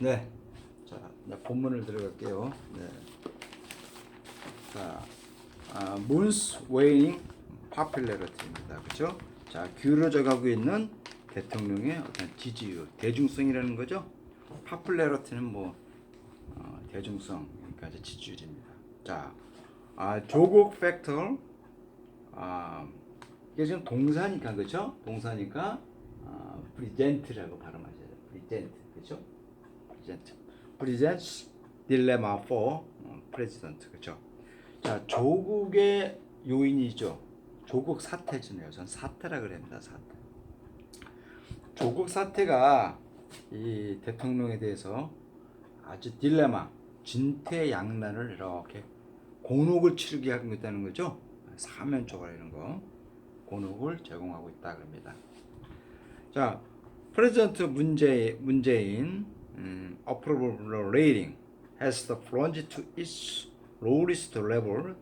네. 자, 이제 본문을 들어갈게요. 네. 자, Moon's waning popularity입니다. 그렇죠? 자, 기울어져 가고 있는 대통령의 어떤 지지율, 대중성이라는 거죠. popularity는 뭐 대중성, 그러니까 이제 지지율입니다. 자, 조국 팩터, 이게 지금 동사니까 그렇죠? 동사니까 present라고 발음하셔야 돼요. present, 그렇죠? presents dilemma for president, 그렇죠? 자, 조국의 요인이죠. 조국 사태잖아요. 전 사태라 그럽니다. 사태. 조국 사태가 이 대통령에 대해서 아주 딜레마, 진퇴양난을 이렇게 곤혹을 치르게 하고 있다는 거죠. 사면초가 이런 거 곤혹을 제공하고 있다 그럽니다. 자, 프레지던트 문재인 approval rating has plunged to its lowest level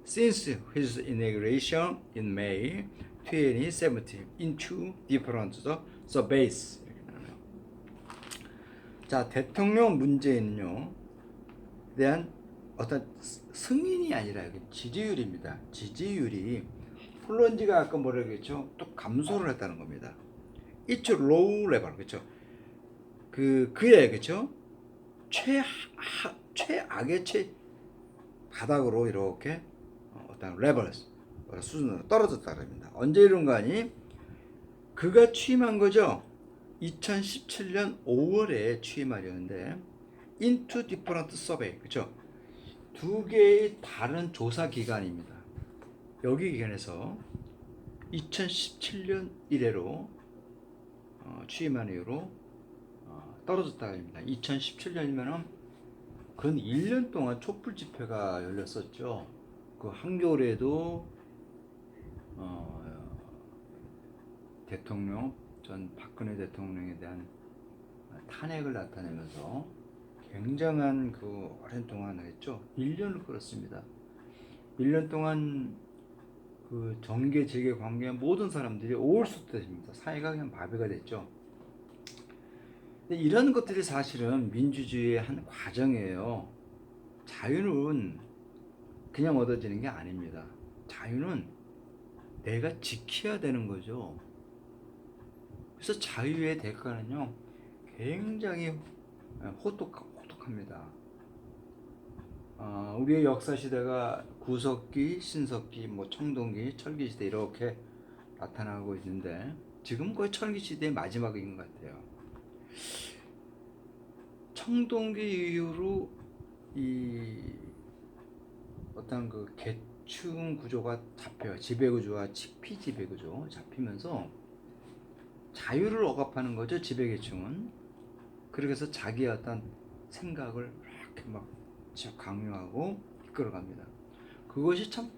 since his inauguration in May 2017 in two different surveys. 자, 대통령 문재인은요 대한 어떤 승인이 아니라 지지율입니다. 지지율이 플런지가 아까 뭐라고 했죠? 또 감소를 했다는 겁니다. It's low level, 그렇죠? 그의 그렇죠? 최악의 바닥으로 이렇게 어떤 레벨 수준으로 떨어졌다고 합니다. 언제 이런 거 아니? 그가 취임한 거죠. 2017년 5월에 취임하려는데 into different survey, 그렇죠? 두 개의 다른 조사 기관입니다. 여기 기관에서 2017년 이래로 취임한 이후로 떨어졌다고 합니다. 2017년이면은 근 1년 동안 촛불 집회가 열렸었죠. 그 한겨울에도 대통령 전 박근혜 대통령에 대한 탄핵을 나타내면서 굉장한 그 오랜 동안 했죠. 1년을 끌었습니다. 1년 동안 그 정계 재계 관계한 모든 사람들이 올수됐습니다. 사회가 그냥 마비가 됐죠. 근데 이런 것들이 사실은 민주주의의 한 과정이에요. 자유는 그냥 얻어지는 게 아닙니다. 자유는 내가 지켜야 되는 거죠. 그래서 자유의 대가는요 굉장히 호독합니다. 우리의 역사 시대가 구석기, 신석기, 뭐 청동기, 철기 시대 이렇게 나타나고 있는데 지금 거의 철기 시대의 마지막인 것 같아요. 청동기 이후로 이 어떤 그 계층 구조가 잡혀요. 지배 구조와 피지배 구조 잡히면서 자유를 억압하는 거죠. 지배 계층은. 그래서 자기의 어떤 생각을 이렇게 막 강요하고 이끌어갑니다. 그것이 참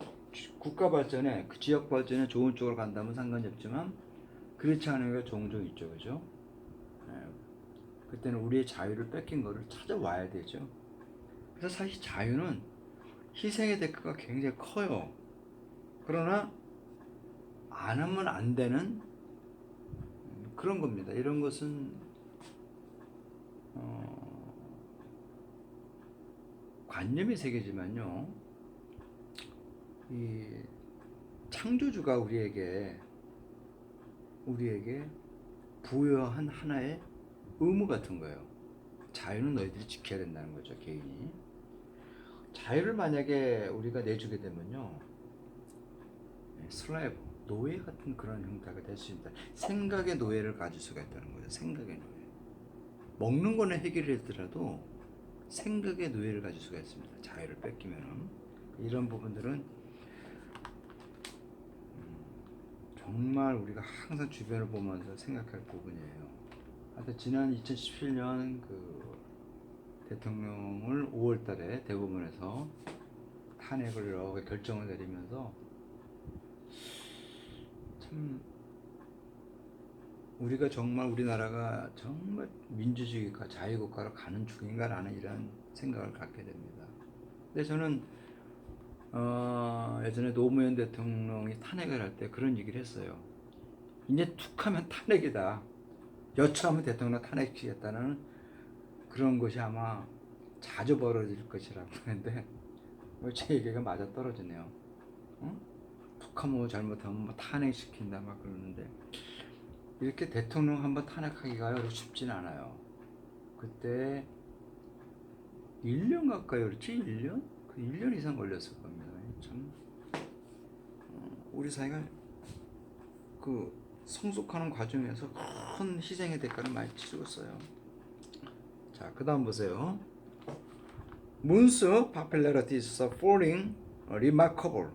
국가 발전에 그 지역 발전에 좋은 쪽으로 간다면 상관이 없지만 그렇지 않은 게 종종 있죠, 그죠? 그때는 우리의 자유를 뺏긴 거를 찾아와야 되죠. 그래서 사실 자유는 희생의 대가가 굉장히 커요. 그러나 안 하면 안 되는 그런 겁니다. 이런 것은 관념의 세계지만요. 이 창조주가 우리에게 부여한 하나의 의무 같은 거예요. 자유는 너희들이 지켜야 된다는 거죠, 개인이. 자유를 만약에 우리가 내주게 되면요, 슬래브, 노예 같은 그런 형태가 될 수 있다. 생각의 노예를 가질 수가 있다는 거예요. 생각의 노예. 먹는 거는 해결했더라도 생각의 노예를 가질 수가 있습니다. 자유를 뺏기면은. 이런 부분들은 정말 우리가 항상 주변을 보면서 생각할 부분이에요. 하여튼 지난 2017년 그 대통령을 5월달에 대법원에서 탄핵을 이렇게 결정을 내리면서 참 우리가 정말 우리나라가 정말 민주주의가 자유국가로 가는 중인가라는 이런 생각을 갖게 됩니다. 근데 저는 예전에 노무현 대통령이 탄핵을 할 때 그런 얘기를 했어요. 이제 툭하면 탄핵이다. 여차하면 대통령 탄핵시키겠다는 그런 것이 아마 자주 벌어질 것이라고 하는데 제 얘기가 맞아 떨어지네요. 응? 북한 뭐 잘못하면 뭐 탄핵시킨다 막 그러는데 이렇게 대통령 한번 탄핵하기가 쉽진 않아요. 그때 1년 가까이 그렇지? 1년? 그 1년 이상 걸렸을 겁니다. 참 우리 사회가 그 성숙하는 과정에서 큰 희생의 대가를 많이 치르고 있어요. 자, 그 다음 보세요. Moon's popularity is falling remarkable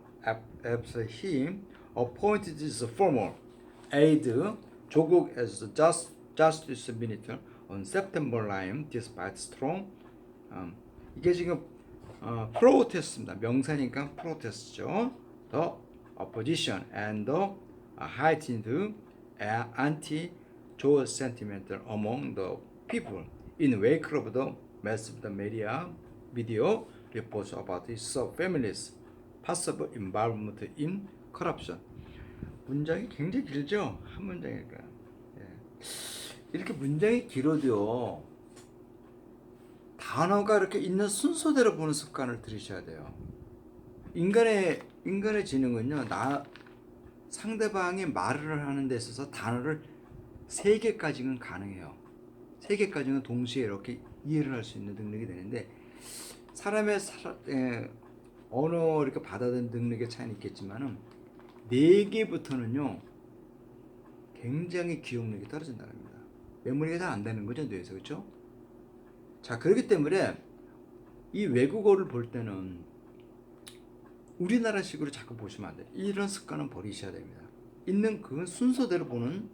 after he appointed his former aide 조국 as Justice Minister on September 9 despite strong 이게 지금 프로테스트입니다. 명사니까 프로테스트죠. The opposition and the heightened anti-Joe sentiment among the people in wake of the massive media video reports about his family's possible involvement in corruption. 문장이 굉장히 길죠? 한 문장이니까. 이렇게 문장이 길어도요. 단어가 이렇게 있는 순서대로 보는 습관을 들이셔야 돼요. 인간의 지능은요. 상대방이 말을 하는 데 있어서 단어를 3개까지는 가능해요. 3개까지는 동시에 이렇게 이해를 할 수 있는 능력이 되는데 사람의 언어 이렇게 받아들이는 능력의 차이는 있겠지만은 4개부터는요 굉장히 기억력이 떨어진다는 겁니다. 메모리가 잘 안 되는 거죠, 뇌에서. 그렇죠? 자, 그렇기 때문에 이 외국어를 볼 때는 우리나라식으로 자꾸 보시면 안 돼요. 이런 습관은 버리셔야 됩니다. 있는 그 순서대로 보는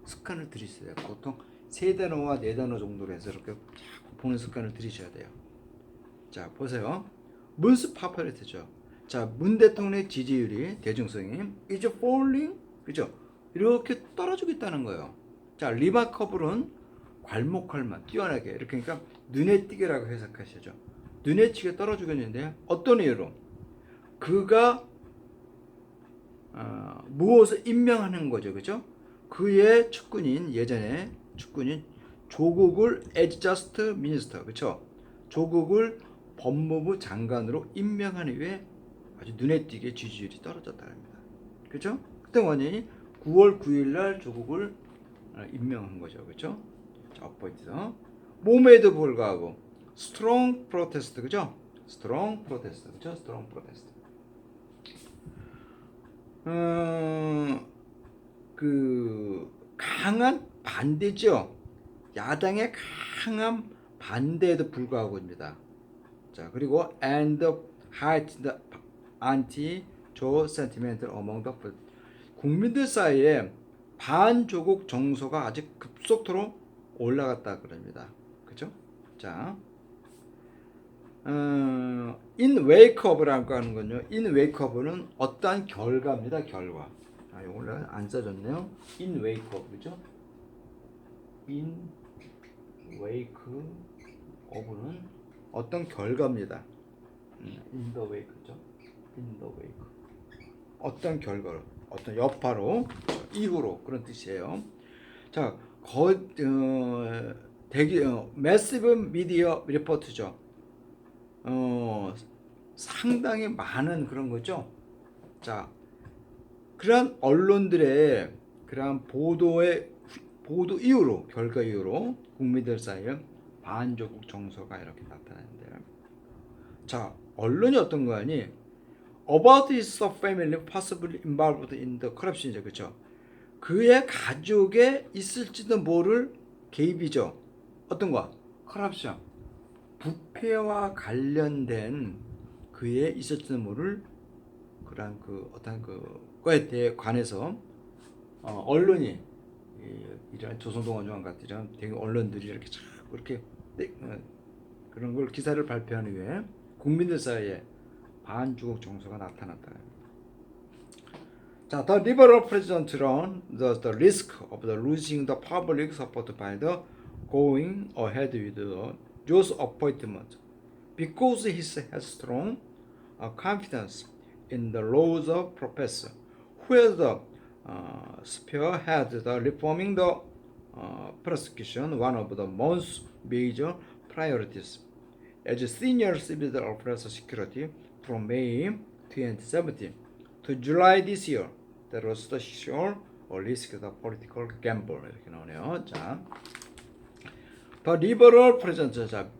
습관을 들이셔야 돼요. 보통 3단어와 4단어 정도로 해서 이렇게 자꾸 보는 습관을 들이셔야 돼요. 자, 보세요. 문스 파퍼리티죠. 자, 문 대통령의 지지율이, 대중성이 is falling, 그죠? 이렇게 떨어지고 있다는 거예요. 자, 리마커블은 괄목할만, 뛰어나게, 이렇게 그러니까 눈에 띄게라고 해석하시죠. 눈에 띄게 떨어지고 있는데 어떤 이유로? 그가 무엇을 임명하는 거죠, 그죠? 그의 측근인, 예전에 측근인 조국을 as just minister, 그죠? 조국을 법무부 장관으로 임명한 이후에 아주 눈에 띄게 지지율이 떨어졌다는 겁니다. 그죠? 그때 원인이 9월 9일 날 조국을 임명한 거죠. 그죠? 자, 업보이트. 몸에도 불구하고 strong protest, 그죠? strong protest, 그죠? strong protest. 그 강한 반대죠. 야당의 강한 반대에도 불구하고입니다. 자, 그리고 and heightened anti-Joe sentiment among the 국민들 사이에 반조국 정서가 아주 급속도로 올라갔다 그럽니다. 그죠? 자, in wake of라고 하는 건요. in wake of는 어떠한 결과입니다. 결과. 아, 이걸 안 써졌네요. in wake of, 그죠? in wake of는 어떤 결과입니다. in the wake죠. in the wake. 어떤 결과로, 어떤 여파로, 이후로 그런 뜻이에요. 자, 매시브 미디어 리포트죠. 상당히 많은 그런 거죠. 자, 그러한 언론들의 그러한 보도 이후로, 결과 이후로 국민들 사이에 반조국 정서가 이렇게 나타나는데요. 자, 언론이 어떤 거 아니? About his family possibly involved in the corruption이죠, 그렇죠? 그의 가족에 있을지도 모를 개입이죠. 어떤 거? corruption. 부패와 관련된 그에 있을지도 모를 그런 그 어떤 그거에 대해 관해서 언론이 이런 조선동아중앙 같은 이런 언론들이 이렇게 자꾸 이렇게 그런 걸 기사를 발표한 후에 국민들 사이에 반주국 정서가 나타났다. 자, the liberal president run the risk of the losing the public support by the going ahead with the Joe's appointment because he has strong confidence in the laws of professor who has spearhead the reforming the prosecution, one of the most major priorities as senior civil officer security from May 2017 to July this year. That was the sure or risk the political gamble 이렇게 나오네요. 자, The liberal president, 자,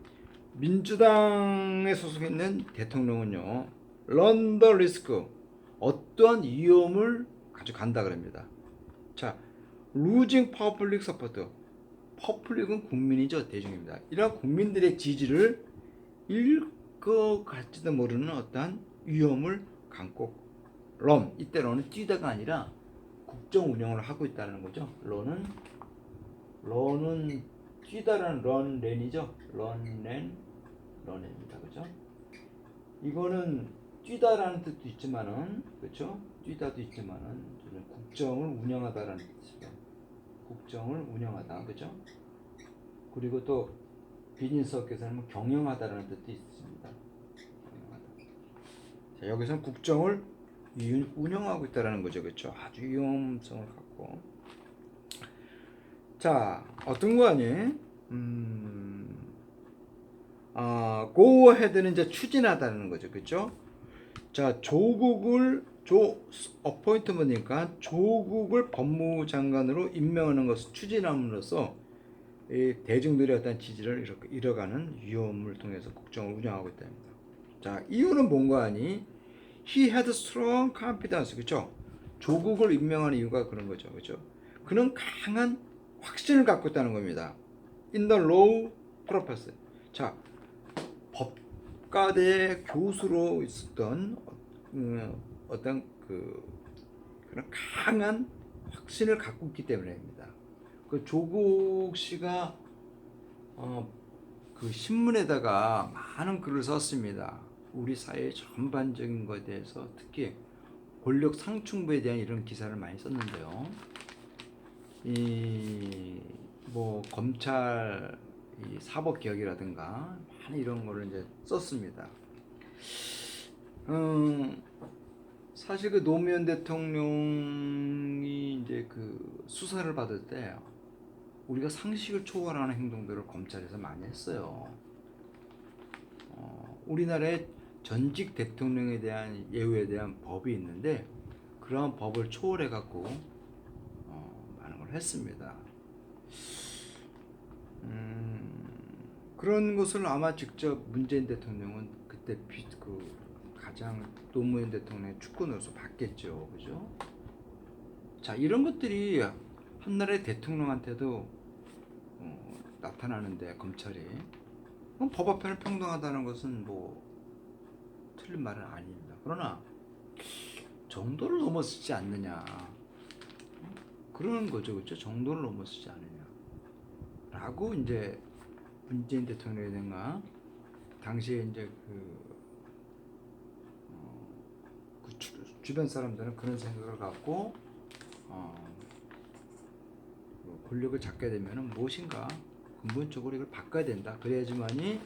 민주당에 소속해 있는 대통령은요, run the risk, 어떠한 위험을 가져간다 그럽니다. 자, losing public support, 퍼블릭은 국민이죠, 대중입니다. 이러한 국민들의 지지를 잃고 갈지도 모르는 어떠한 위험을 감고 런, 이때 런은 뛰다가 아니라 국정 운영을 하고 있다는 거죠. 런은 뛰다라는 런렌이죠. 런렌입니다. 그죠? 이거는 뛰다라는 뜻도 있지만은, 그렇죠? 뛰다도 있지만은 국정을 운영하다라는 뜻이죠. 국정을 운영하다, 그죠? 그리고 또 비즈니스업계에서는 경영하다라는 뜻도 있습니다. 경영하다. 자, 여기서는 국정을 운영하고 있다라는 거죠, 그렇죠? 아주 위험성을 갖고. 자, 어떤 거 아니? go ahead는 이제 추진하다는 거죠, 그렇죠? 자, 어포인트먼트니까 조국을 법무장관으로 임명하는 것을 추진함으로써 이 대중들의 어떤 지지를 이렇게 잃어가는 위험을 통해서 국정을 운영하고 있답니다. 자, 이유는 뭔가 하니? He had strong confidence, 그렇죠? 조국을 임명하는 이유가 그런 거죠, 그렇죠? 그는 강한 확신을 갖고 있다는 겁니다. In the law professor. 자, 법과대 교수로 있었던 어떤 그런 강한 확신을 갖고 있기 때문입니다. 그 조국 씨가 그 신문에다가 많은 글을 썼습니다. 우리 사회의 전반적인 것에 대해서 특히 권력 상충부에 대한 이런 기사를 많이 썼는데요. 뭐 검찰 사법 개혁이라든가 많은 이런 거를 이제 썼습니다. 사실 그 노무현 대통령이 이제 그 수사를 받을 때 우리가 상식을 초월하는 행동들을 검찰에서 많이 했어요. 우리나라에 전직 대통령에 대한 예우에 대한 법이 있는데 그러한 법을 초월해 갖고 많은 걸 했습니다. 그런 것을 아마 직접 문재인 대통령은 그때 가장 노무현 대통령의 축권으로서 받겠죠, 그죠? 자, 이런 것들이 한 나라의 대통령한테도 나타나는데 검찰이 법 앞에는 평등하다는 것은 뭐 틀린 말은 아닙니다. 그러나 정도를 넘어서지 않느냐 그러는 거죠, 그렇죠? 정도를 넘어서지 않느냐라고 이제 문재인 대통령이든가 당시에 이제 주변 사람들은 그런 생각을 갖고 권력을 잡게 되면은 무엇인가 근본적으로 이걸 바꿔야 된다. 그래야지만이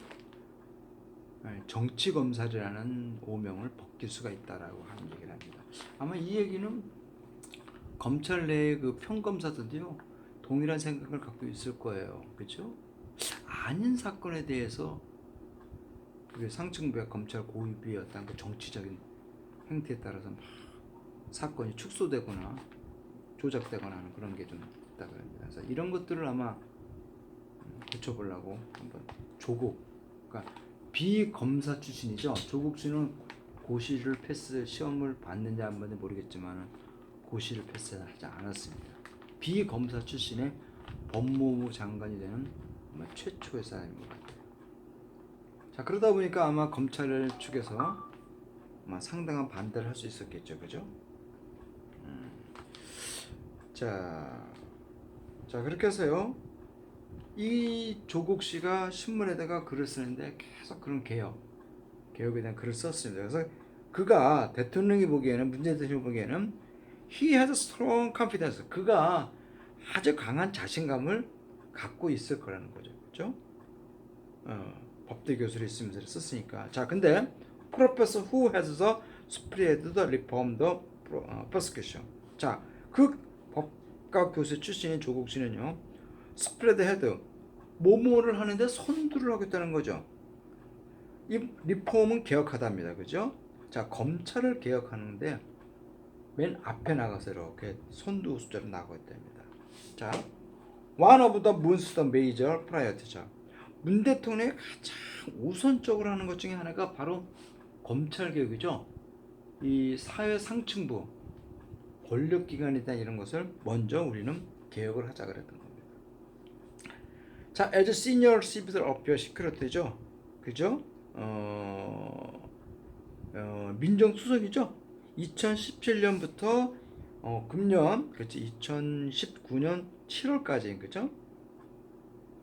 정치 검사라는 오명을 벗길 수가 있다라고 하는 얘기를 합니다. 아마 이 얘기는 검찰 내의 그 평검사들도요 동일한 생각을 갖고 있을 거예요, 그렇죠? 아닌 사건에 대해서 그 상층부의 검찰 고위비의 어떤 그 정치적인 행태에 따라서 막 사건이 축소되거나 조작되거나 하는 그런 게 좀 있다 그럽니다. 그래서 이런 것들을 아마 고쳐보려고 한번 그러니까 비검사 출신이죠. 조국 씨는 고시를 시험을 봤는지 안 봤는지 모르겠지만 고시를 패스하지 않았습니다. 비검사 출신의 법무부 장관이 되는 최초의 사람인 것 같아요. 자, 그러다 보니까 아마 검찰 측에서 아마 상당한 반대를 할 수 있었겠죠, 그죠? 자, 그렇게 해서요. 이 조국 씨가 신문에다가 글을 쓰는데 계속 그런 개혁에 대한 글을 썼습니다. 그래서 그가 대통령이 보기에는 문재인 대통령이 보기에는 he has strong confidence. 그가 아주 강한 자신감을 갖고 있을 거라는 거죠, 그렇죠? 법대 교수를 있으면서 썼으니까. 자, 근데 professor who has the spread the reform the prosecution. 자, 그 법과 교수 출신인 조국 씨는요. 스프레드 헤드 뭐뭐를 하는데 선두를 하겠다는 거죠. 이 리폼은 개혁하답니다. 그죠? 자, 검찰을 개혁하는데 맨 앞에 나가서 이렇게 선두 숫자로 나가고 있답니다. 자, one of the most major priorities. 문 대통령이 가장 우선적으로 하는 것 중에 하나가 바로 검찰 개혁이죠. 이 사회 상층부, 권력기관이다 이런 것을 먼저 우리는 개혁을 하자 그랬던 겁니다. 자, as senior civil affairs secretary죠. 그죠? 민정수석이죠. 2017년부터 금년, 그렇지, 2019년 7월까지, 그죠?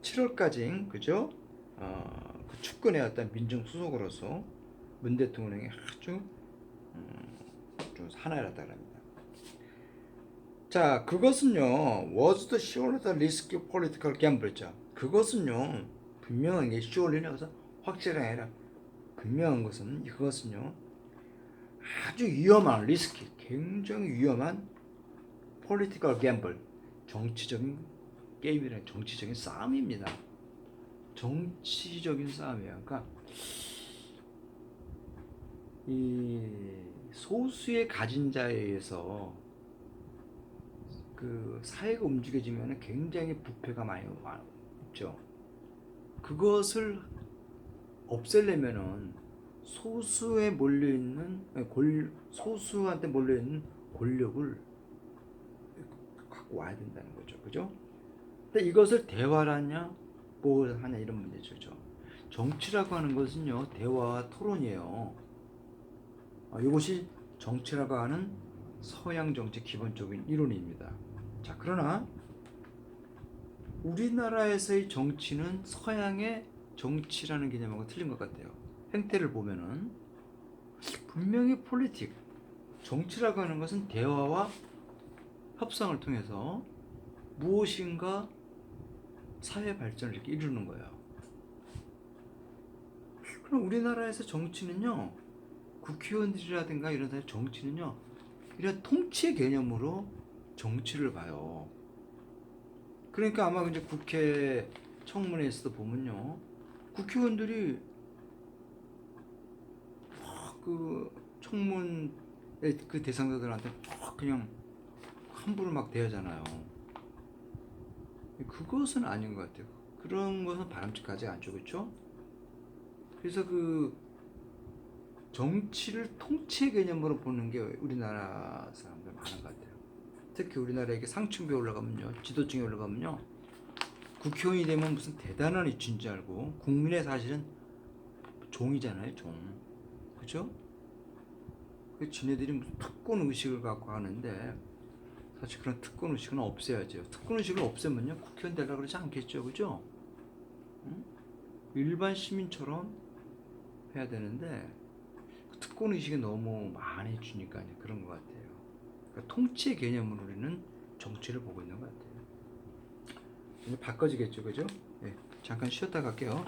7월까지, 그죠? 그 축근해왔던 민정수석으로서 문 대통령이 아주 좀 사나이라다 합니다. 자, 그것은요, was the surely the risk political gamble죠. 그것은요, 분명한 게 surely는 여기서 확실한 아니라 분명한 것은 그것은요, 아주 위험한 리스크, 굉장히 위험한 political gamble, 정치적인 게임이라는 정치적인 싸움입니다. 정치적인 싸움이에요. 그러니까 이 소수의 가진 자에 의해서 그 사회가 움직여지면 굉장히 부패가 많이 있죠. 그것을 없애려면은 소수에 몰려있는 소수한테 몰려있는 권력을 갖고 와야 된다는 거죠. 그죠? 근데 이것을 대화라냐 뭐 하냐 이런 문제죠. 정치라고 하는 것은요, 대화와 토론이에요. 이것이 정치라고 하는 서양 정치 기본적인 이론입니다. 자, 그러나 우리나라에서의 정치는 서양의 정치라는 개념하고 틀린 것 같아요. 행태를 보면은 분명히 폴리틱, 정치라고 하는 것은 대화와 협상을 통해서 무엇인가 사회 발전을 이렇게 이루는 거예요. 그럼 우리나라에서 정치는요, 국회의원들이라든가 이런 사람 정치는요, 이런 통치의 개념으로 정치를 봐요. 그러니까 아마 이제 국회 청문회에서도 보면요, 국회의원들이 그 청문회 그 대상자들한테 그냥 함부로 막 대하잖아요. 그것은 아닌 것 같아요. 그런 것은 바람직하지 않죠, 그렇죠? 그래서 그 정치를 통치의 개념으로 보는 게 우리나라 사람들 많은 것 같아요. 특히 우리나라에 상층부에 올라가면요, 지도층에 올라가면요, 국회의원이 되면 무슨 대단한 이치인 줄 알고 국민의 사실은 종이잖아요, 종. 그죠? 그 지네들이 무슨 특권 의식을 갖고 하는데 사실 그런 특권 의식은 없애야죠. 특권 의식을 없애면요, 국회의원 되려고 그러지 않겠죠, 그죠? 응? 일반 시민처럼 해야 되는데 그 특권 의식이 너무 많이 주니까 그런 것 같아요. 그러니까 통치의 개념으로 우리는 정치를 보고 있는 것 같아요. 이제 바꿔지겠죠, 그죠? 네, 잠깐 쉬었다 갈게요.